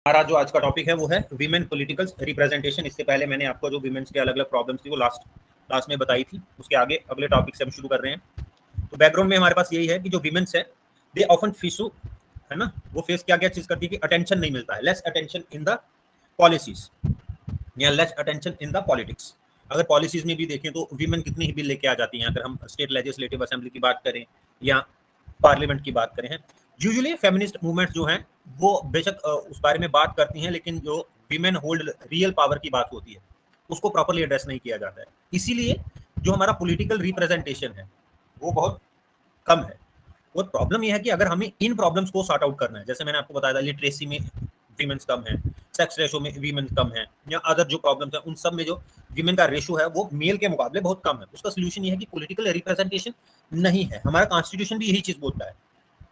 हमारा जो आज का टॉपिक है वो है वीमेन पॉलिटिकल रिप्रेजेंटेशन। इससे पहले मैंने आपको जो वीमेन्स के अलग अलग प्रॉब्लम्स थी वो लास्ट क्लास में बताई थी। उसके आगे अगले टॉपिक से हम शुरू कर रहे हैं। तो बैकग्राउंड में हमारे पास यही है कि जो वीमेन्स है दे ऑफन फेस, है ना, वो फेस क्या क्या चीज करती है कि अटेंशन नहीं मिलता है, less attention in the policies या less attention in the politics. अगर पॉलिसीज में भी देखें तो वीमेन कितनी ही बिल लेके आ जाती हैं। अगर हम स्टेट लेजिस्लेटिव असेंबली की बात करें या पार्लियामेंट की बात करें, यूजुअली फेमिनिस्ट मूवमेंट जो हैं वो बेशक उस बारे में बात करती हैं, लेकिन जो वीमेन होल्ड रियल पावर की बात होती है उसको प्रॉपर्ली एड्रेस नहीं किया जाता है। इसीलिए जो हमारा पॉलिटिकल रिप्रेजेंटेशन है वो बहुत कम है। और प्रॉब्लम यह है कि अगर हमें इन प्रॉब्लम्स को सॉर्ट आउट करना है, जैसे मैंने आपको बताया था लिटरेसी में वीमेन्स कम है, सेक्स रेशो में वीमेन कम है, या अदर जो प्रॉब्लम्स है उन सब में जो वीमेन का रेशो है वो मेल के मुकाबले बहुत कम है। उसका सोल्यूशन ये है कि पॉलिटिकल रिप्रेजेंटेशन नहीं है। हमारा कॉन्स्टिट्यूशन भी यही चीज बोलता है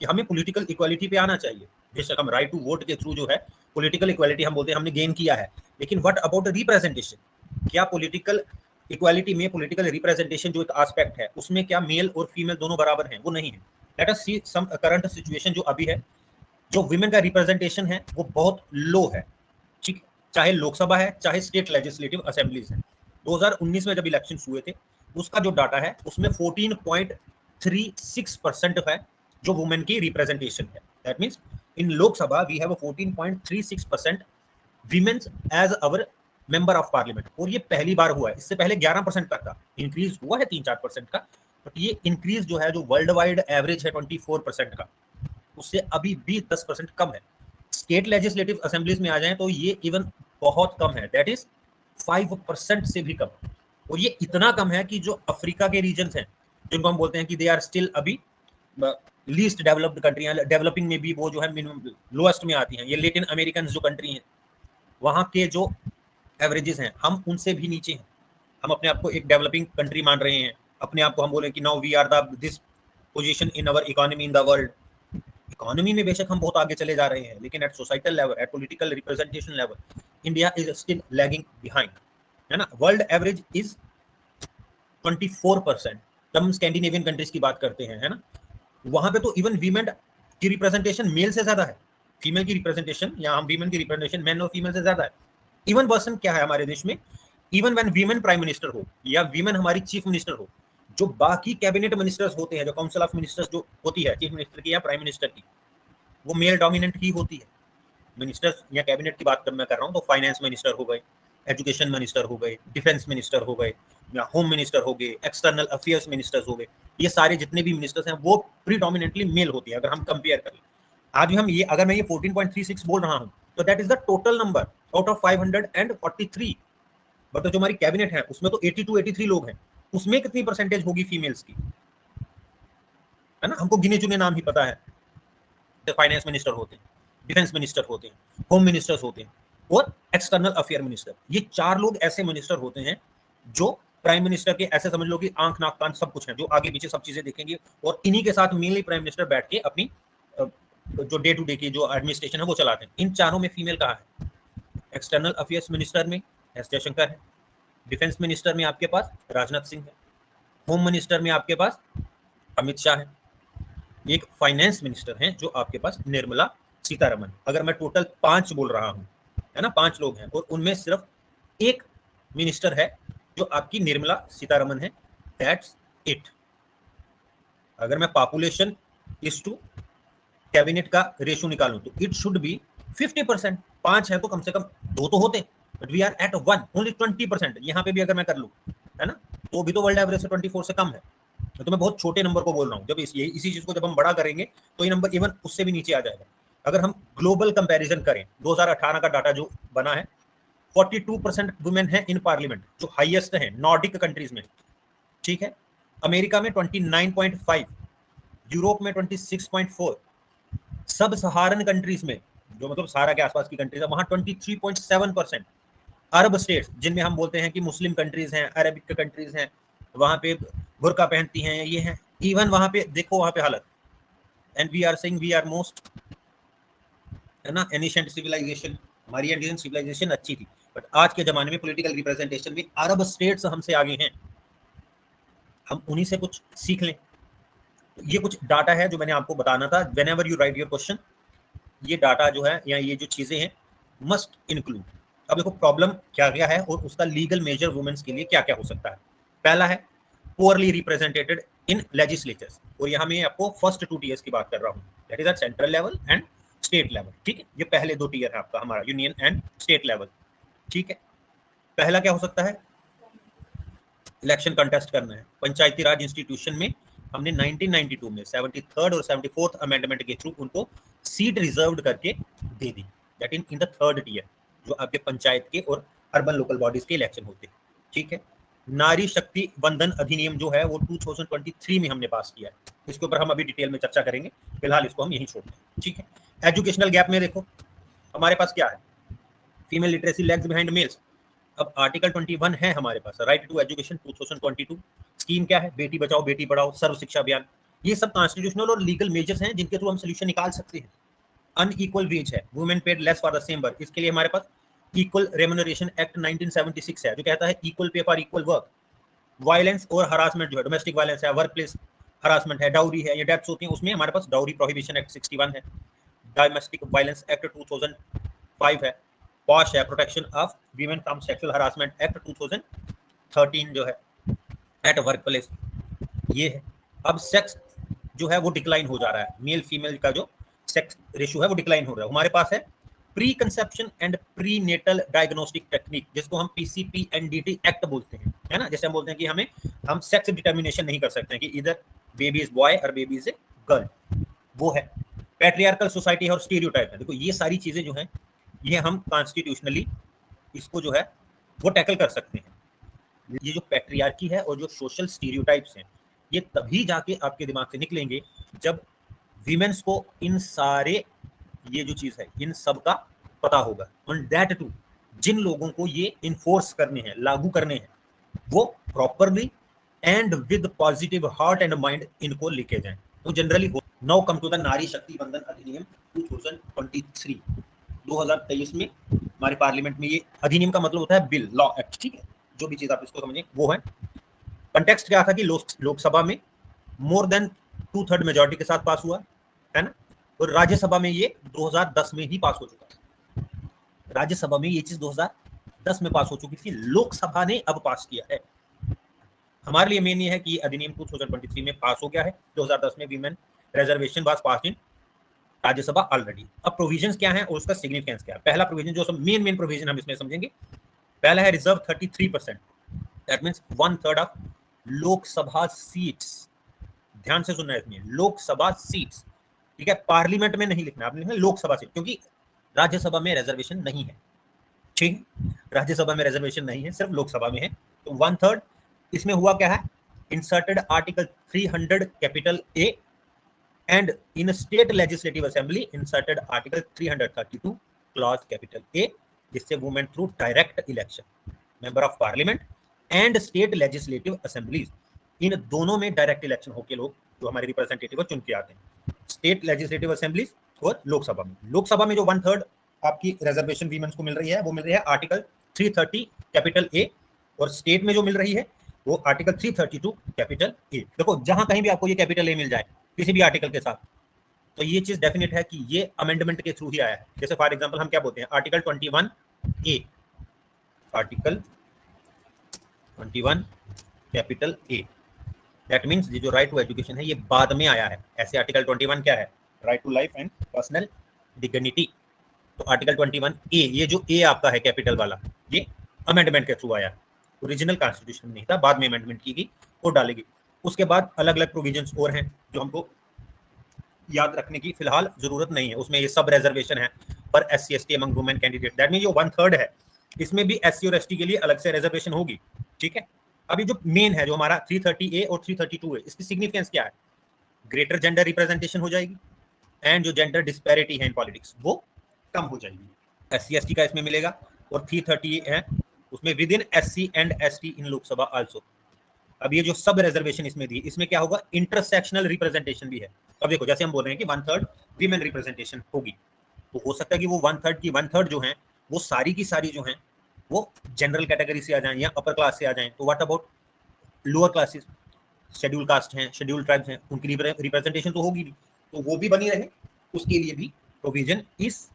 कि हमें पॉलिटिकल इक्वालिटी पे आना चाहिए। बेशक हम राइट टू वोट के थ्रू जो है पॉलिटिकल इक्वालिटी हम बोलते हैं हमने गेन किया है, लेकिन व्हाट अबाउट रिप्रेजेंटेशन? क्या पॉलिटिकल इक्वालिटी में पॉलिटिकल रिप्रेजेंटेशन जो एक एस्पेक्ट है उसमें क्या मेल और फीमेल दोनों बराबर हैं? वो नहीं है। लेट अस सी सम करंट सिचुएशन जो अभी है। जो विमेन का रिप्रेजेंटेशन है वो बहुत लो है, ठीक है, चाहे लोकसभा है चाहे स्टेट लेजिस्लेटिव असेंबलीज है। 2019 में जब इलेक्शन हुए थे उसका जो डाटा है उसमें 14.36% है जो वुमेन की रिप्रेजेंटेशन है। That means in Lok Sabha we have 14.36% womens as our member of parliament. और ये पहली बार हुआ है, इससे पहले 11% तक था। इंक्रीज हुआ है 3-4% का, बट ये इंक्रीज जो है जो वर्ल्ड वाइड एवरेज है 24% का, उससे अभी भी 10% कम है। स्टेट लेजिस्लेटिव असेंबलीज में आ जाए तो ये इवन बहुत कम है, दैट इज 5% से भी कम। और ये इतना कम है कि जो अफ्रीका के रीजन हैं जिनको हम बोलते हैं कि दे आर स्टिल अभी लीस्ट डेवलप्ड कंट्री, डेवलपिंग में भी वो जो है लोएस्ट में आती हैं। ये लेटिन अमेरिकन जो कंट्री हैं वहाँ के जो एवरेजेस हैं हम उनसे भी नीचे हैं। हम अपने आप को एक डेवलपिंग कंट्री मान रहे हैं, अपने आप को हम बोले कि now we are the this position in our economy in the world. Economy में बेशक हम बहुत आगे चले जा रहे हैं, लेकिन at societal level, at political representation level, India is still lagging behind, है ना। World average is 24%। जब हम स्कैंडिनेवियन कंट्रीज की बात करते हैं, है ना, वहां पे तो इवन वीमेन की रिप्रेजेंटेशन मेल से ज्यादा है। फीमेल की रिप्रेजेंटेशन या हम वीमेन की रिप्रेजेंटेशन मेन और फीमेल से ज्यादा है। इवन पर्सन क्या है हमारे देश में, even when women prime minister हो या वीमेन हमारी चीफ मिनिस्टर हो, जो बाकी कैबिनेट मिनिस्टर्स होते हैं, जो काउंसिल ऑफ मिनिस्टर्स जो होती है चीफ मिनिस्टर की या प्राइम मिनिस्टर की, वो मेल डोमिनेंट ही होती है। मिनिस्टर्स या कैबिनेट की बात मैं कर रहा हूँ तो फाइनेंस मिनिस्टर हो गए, एजुकेशन मिनिस्टर हो गए, डिफेंस मिनिस्टर हो गए, या होम मिनिस्टर हो गए, एक्सटर्नल अफेयर्स मिनिस्टर्स हो गए। ये सारे जितने भी मिनिस्टर्स हैं वो प्रीडोमिनेंटली मेल होती है। अगर हम कंपेयर करें आज भी हम ये, अगर मैं ये 14.36 बोल रहा हूँ तो that is the total number out of 543। But जो हमारी कैबिनेट है उसमें तो 82-83 लोग हैं, उसमें कितनी परसेंटेज होगी फीमेल्स की, है ना। हमको गिने चुने नाम ही पता है। फाइनेंस मिनिस्टर होते हैं, डिफेंस मिनिस्टर होते हैं, होम मिनिस्टर्स होते हैं और एक्सटर्नल अफेयर मिनिस्टर। ये 4 लोग ऐसे मिनिस्टर होते हैं जो प्राइम मिनिस्टर के ऐसे समझ लो कि आंख नाक कान सब कुछ है, जो आगे पीछे सब चीजें देखेंगे। और इन्हीं के साथ मेनली प्राइम मिनिस्टर बैठ के अपनी जो डे टू डे की जो एडमिनिस्ट्रेशन है वो चलाते हैं। इन चारों में फीमेल कहाँ है? एक्सटर्नल अफेयर्स मिनिस्टर में एस जयशंकर है, डिफेंस मिनिस्टर में आपके पास राजनाथ सिंह है, होम मिनिस्टर में आपके पास अमित शाह है, एक फाइनेंस मिनिस्टर हैं जो आपके पास निर्मला सीतारमन। अगर मैं टोटल 5 बोल रहा हूं, है ना, 5 लोग हैं और उनमें सिर्फ एक मिनिस्टर है जो आपकी निर्मला सीतारमन है। That's it. अगर मैं पॉपुलेशन इज टू कैबिनेट का रेशियो निकालूं तो इट शुड बी 50%। 5 है तो कम से कम 2 तो होते, but we are at 1 only 20%। यहाँ पे भी अगर मैं कर लूं, है ना, तो भी तो वर्ल्ड एवरेज से 24 से कम है। तो मैं बहुत छोटे नंबर को बोल रहा हूँ। जब इसी चीज को जब हम बड़ा करेंगे तो ये नंबर इवन उससे भी नीचे आ जाएगा। अगर हम ग्लोबल कंपैरिजन करें, 2018 का डाटा जो बना है, 42% वुमेन है इन पार्लियामेंट, जो हाईएस्ट है नॉर्डिक कंट्रीज में, ठीक है। अमेरिका में 29.5, यूरोप में 26.4, सब सहारन कंट्रीज में जो मतलब सहारा के आसपास की कंट्रीज है वहां 23.7%। अरब स्टेट्स जिनमें हम बोलते हैं कि मुस्लिम कंट्रीज हैं, अरबिक कंट्रीज हैं, वहां पे बुर्का पहनती हैं, ये हैं, इवन वहां पे देखो वहां पे हालत। And we are saying we are most, है ना, एनिशिएंट सिविलाइजेशन। हमारी एंशिएंट सिविलाइजेशन अच्छी थी, बट आज के जमाने में पॉलिटिकल रिप्रेजेंटेशन में अरब स्टेट्स हमसे आगे हैं। हम उन्हीं से कुछ सीख लें। ये कुछ डाटा है जो मैंने आपको बताना था। Whenever you right your question, ये डाटा जो है या ये जो चीजें हैं मस्ट इंक्लूड। अब देखो प्रॉब्लम क्या क्या है और उसका लीगल मेजर वुमेन्स के लिए क्या क्या हो सकता है। पहला है पुअरली रिप्रेजेंटेटेड इन लेजिस्लेचर्स, और यहाँ मैं आपको फर्स्ट 2 टीयर्स की बात कर रहा हूँ, that is at central level and state level. ठीक है, ये पहले 2 टीयर है आपका हमारा यूनियन एंड स्टेट लेवल। ठीक है, पहला क्या हो सकता है, इलेक्शन कंटेस्ट करना है पंचायती राज इंस्टीट्यूशन में। हमने 1992 में 73rd और 74th अमेंडमेंट के थ्रू उनको सीट रिजर्व्ड करके दे दी, that in the third tier, जो आपके पंचायत के और अर्बन लोकल बॉडीज के इलेक्शन होते हैं। ठीक है, नारी शक्ति वंदन अधिनियम जो है वो 2023 में हमने पास किया है, इसके ऊपर हम अभी डिटेल में चर्चा करेंगे, फिलहाल इसको हम यहीं छोड़ते हैं। ठीक है, एजुकेशनल गैप में देखो हमारे पास क्या है, female literacy lags behind males. अब आर्टिकल 21 है हमारे पास, राइट टू एजुकेशन 2022। स्कीम क्या है, बेटी बचाओ बेटी पढ़ाओ, सर्व शिक्षा अभियान। ये सब कॉन्स्टिट्यूशनल और लीगल मेजर्स हैं जिनके थ्रू हम सोल्यूशन निकाल सकते हैं। अनइक्वल वेज है, women paid less for the same work, इसके लिए हमारे पास इक्वल रेम्यूनरेशन एक्ट 1976 है जो कहता है equal pay for equal work. Violence और हरासमेंट जो है, डोमेस्टिक वायलेंस है, वर्क प्लेस हरासमेंट है, डाउरी है, ये डेथ्स होती हैं, उसमें हमारे पास डाउरी प्रोहिबिशन एक्ट 61 है। डोमेस्टिक वायलेंस एक्ट 2005 है। पॉश है, protection of women from sexual harassment act 2013 जो है एट वर्क प्लेस, ये है। अब सेक्स जो है वो डिक्लाइन हो जा रहा है, मेल फीमेल का जो सेक्स रेशियो है वो डिक्लाइन हो रहा है। हमारे पास है preconception and prenatal diagnostic technique, जिसको हम PCPNDT एक्ट बोलते हैं, है ना। जैसे हम बोलते हैं कि हम सेक्स डिटर्मिनेशन नहीं कर सकते हैं कि इधर बेबी इज बॉय और बेबी इज ए गर्ल, वो है। पैट्रियार्कल सोसाइटी और स्टीरियोटाइप है, देखो ये सारी चीजें जो हैं ये हम कॉन्स्टिट्यूशनली इसको जो है वो टैकल कर सकते हैं। ये जो पैट्रियार्की है और जो सोशल स्टीरियोटाइप्स हैं ये तभी जाके आपके दिमाग से निकलेंगे जब वीमेंस को इन सारे ये जो चीज है इन सब का पता होगा। ऑन दैट टू जिन लोगों को ये इन्फोर्स करने हैं, लागू करने हैं, वो properly and with positive heart and mind इनको लिखे जाएं। तो generally now come to the Nari Shakti वंदन अधिनियम 2023। 2023 में हमारे पार्लियामेंट में ये अधिनियम का मतलब होता है बिल, लॉ, एक्ट। ठीक है, जो भी चीज आप इसको समझें वो है। कंटेक्स्ट क्या था कि लोकसभा में मोर देन 2/3 मेजोरिटी के साथ पास हुआ है ना, और राज्यसभा में ये 2010 में ही पास हो चुका था। राज्यसभा में ये चीज 2010 में पास हो चुकी थी, लोकसभा ने अब पास किया है। हमारे लिए मेन ये है कि अधिनियम 2023 में पास हो गया है, 2010 में women reservation was pass in Rajya Sabha already. अब प्रोविजंस क्या है और उसका सिग्निफिकेंस क्या है। पहला प्रोविजन जो मेन प्रोविजन हम इसमें समझेंगे, पहला है reserve 33%, that means 1/3 of Lok Sabha seats. ध्यान से सुनना है इसमें, लोकसभा सीट्स। ठीक है, पार्लियामेंट में नहीं लिखना, आपने लिखना लोकसभा सीट, क्योंकि राज्यसभा में रिजर्वेशन नहीं है। ठीक, राज्यसभा में रिजर्वेशन नहीं है, सिर्फ लोकसभा में है। तो 1/3 इसमें हुआ क्या है, inserted article 300 capital A and in state legislative assembly inserted article 332 clause capital A, जिससे women through direct election member of parliament and state legislative assemblies, इन दोनों में डायरेक्ट इलेक्शन होकर लोग जो हमारे रिप्रेजेंटेटिव को चुन के आते हैं, स्टेट लेजिस्लेटिव असेंबलीज और लोकसभा में। लोकसभा में जो 1/3 आपकी रिजर्वेशन वीमेंस को मिल रही है वो मिल रही है आर्टिकल 330 कैपिटल ए, और स्टेट में जो मिल रही है वो आर्टिकल 332 कैपिटल ए। देखो जहां कहीं भी आपको ये कैपिटल ए मिल जाए किसी भी आर्टिकल के साथ, तो ये चीज डेफिनेट है कि ये अमेंडमेंट के थ्रू ही आया है। जैसे फॉर एग्जांपल हम क्या बोलते हैं, article 21 A, article 21 capital A, that means ये जो राइट टू एजुकेशन है ये बाद में आया है। ऐसे आर्टिकल 21 क्या है, right to life and personal dignity. तो आर्टिकल 21 ए, ये जो ए आपका है कैपिटल वाला, ये अमेंडमेंट के थ्रू आया, ओरिजिनल कॉन्स्टिट्यूशन नहीं था, बाद में अमेंडमेंट की गई और डालेगी। उसके बाद अलग अलग प्रोविजंस और हैं जो हमको याद रखने की फिलहाल जरूरत नहीं है। उसमें ये सब रिजर्वेशन है पर SC ST among women candidate, that mean जो 1/3 है इसमें भी SC और ST के लिए अलग से रिजर्वेशन होगी। ठीक है, अभी जो मेन है जो हमारा 330A और 332 है, इसकी सिग्निफिकेंस क्या है, ग्रेटर जेंडर रिप्रेजेंटेशन हो जाएगी एंड जो जेंडर डिस्पैरिटी है इन पॉलिटिक्स वो कम हो जाएगी। SC ST का इसमें मिलेगा, और 330A है उसमें with in SC and ST in Lok Sabha also. अब ये जो सब रिजर्वेशन इसमें दी, इसमें क्या होगा, इंटरसेक्शनल रिप्रेजेंटेशन भी है। अब देखो जैसे हम बोल रहे हैं कि 1/3 वीमेन रिप्रेजेंटेशन होगी, तो हो सकता है कि वो 1/3 की 1/3 जो है वो सारी की सारी जो है वो जनरल कैटेगरी से आ जाएं या अपर क्लास से आ जाएं। तो what about lower classes, schedule caste हैं, शेड्यूल ट्राइब्स हैं, उनकी रिप्रेजेंटेशन तो होगी भी, तो वो भी बनी रहे, उसके लिए भी प्रोविजन इस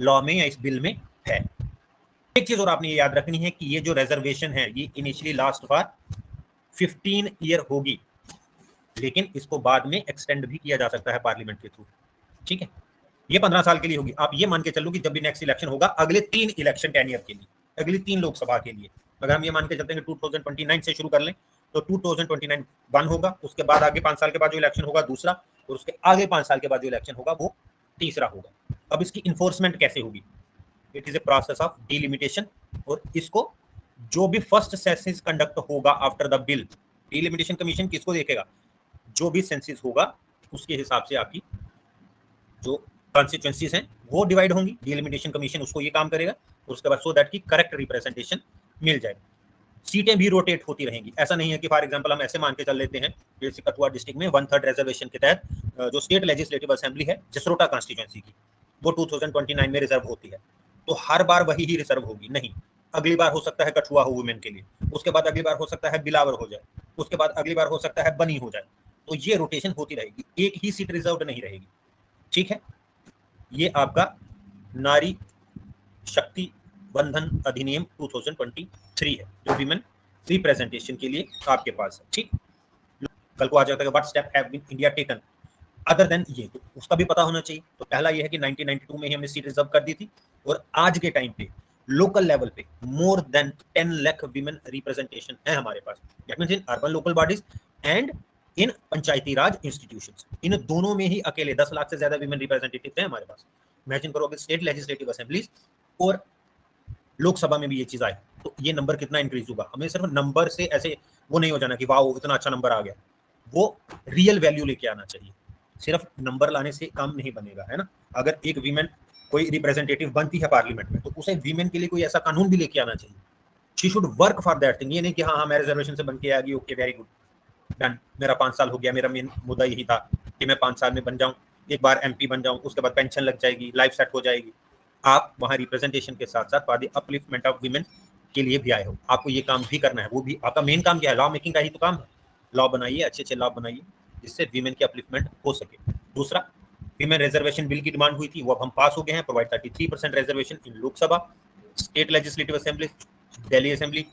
लॉ में या इस बिल में है। एक चीज और आपने ये याद रखनी है कि ये जो रिजर्वेशन है ये इनिशियली लास्ट फॉर 15 ईयर होगी, लेकिन इसको बाद में एक्सटेंड भी किया जा सकता है पार्लियामेंट के थ्रू। ठीक है, ये 15 साल के लिए होगी। आप ये मान के चलो कि जब भी नेक्स्ट इलेक्शन होगा अगले 3 इलेक्शन 10 ईयर के लिए, अगली 3 लोकसभा के लिए, अगर हम ये मान के चलते हैं 2029 से शुरू कर लें तो 2029 1 होगा, उसके बाद आगे 5 साल के बाद जो इलेक्शन होगा दूसरा, और उसके आगे 5 साल के बाद जो इलेक्शन होगा वो तीसरा होगा। अब इसकी इन्फोर्समेंट कैसे होगी? It is a process of delimitation, और इसको जो भी फर्स्ट सेंसस कंडक्ट होगा after the bill, delimitation commission किसको देखेगा? जो भी सेंसस होगा उसके हिसाब से आपकी जो कॉन्स्टिट्यूएंसीज हैं वो डिवाइड होंगी। डिलिमिटेशन कमीशन उसको ये काम करेगा, और उसके बाद सो दैट की करेक्ट रिप्रेजेंटेशन मिल जाए। सीटें भी रोटेट होती रहेंगी। ऐसा नहीं है कि फॉर एग्जांपल हम ऐसे मान के चल लेते हैं जैसे कठुआ डिस्ट्रिक्ट में 1/3 रिजर्वेशन के तहत जो स्टेट लेजिस्लेटिव असेंबली है जसरोटा कॉन्स्टिट्यूएंसी की, वो 2029 में रिजर्व होती है, तो हर बार वही ही रिजर्व होगी? नहीं, अगली बार हो सकता है कठुआ हो वुमेन के लिए, उसके बाद अगली बार हो सकता है बिलावर हो जाए, उसके बाद अगली बार हो सकता है बनी हो जाए। तो ये रोटेशन होती रहेगी, एक ही सीट रिजर्व नहीं रहेगी। ठीक है, ये आपका नारी शक्ति बंधन अधिनियम 2023 है जो विमेन रिप्रेजेंटेशन के लिए आपके पास है। ठीक, कल को आ जाता है what step have been India taken other than ये, तो उसका भी पता होना चाहिए। तो पहला ये है कि 1992 में ही हमने सीट रिजर्व कर दी थी, और आज के टाइम पे लोकल लेवल पे more than 10 lakh women representation है हमारे पास। That means in urban local bodies and in Panchayati Raj institutions, इन दोनों में ही अकेले 10 लाख से ज्यादा विमेन रिप्रेजेंटेटिव है हमारे पास। इमेजिन करो अगर स्टेट लेजिस्लेटिव असेंबलीज और लोकसभा में भी ये चीज आए तो ये नंबर कितना इंक्रीज होगा। हमें सिर्फ नंबर से ऐसे वो नहीं हो जाना कि वाह इतना अच्छा नंबर आ गया, वो रियल वैल्यू लेके आना चाहिए। सिर्फ नंबर लाने से काम नहीं बनेगा, है ना। अगर एक वीमेन कोई रिप्रेजेंटेटिव बनती है पार्लियामेंट में तो उसे वीमेन के लिए कोई ऐसा कानून भी लेके आना चाहिए। She should work for that thing. ये नहीं कि हाँ मैं रिजर्वेशन से बन के आ गई, ओके वेरी गुड डन, मेरा 5 साल हो गया, मेरा मेन मुद्दा यही था कि मैं 5 साल में बन जाऊं, एक बार एमपी बन जाऊं, उसके बाद पेंशन लग जाएगी, लाइफ सेट हो जाएगी। आप वहां रिप्रेजेंटेशन के साथ साथ for the upliftment of women के लिए भी आए हो, आपको ये काम भी करना है। वो भी आपका मेन काम क्या है? लॉ मेकिंग का ही तो काम है। लॉ बनाइए, अच्छे अच्छे लॉ बनाइए जिससे वीमेन की अपलिफ्टमेंट हो सके। दूसरा, वीमेन रिजर्वेशन बिल की डिमांड हुई थी, वो अब हम पास हो गए हैं। प्रोवाइड 33% रिजर्वेशन इन Lok Sabha, state legislative assembly, Delhi assembly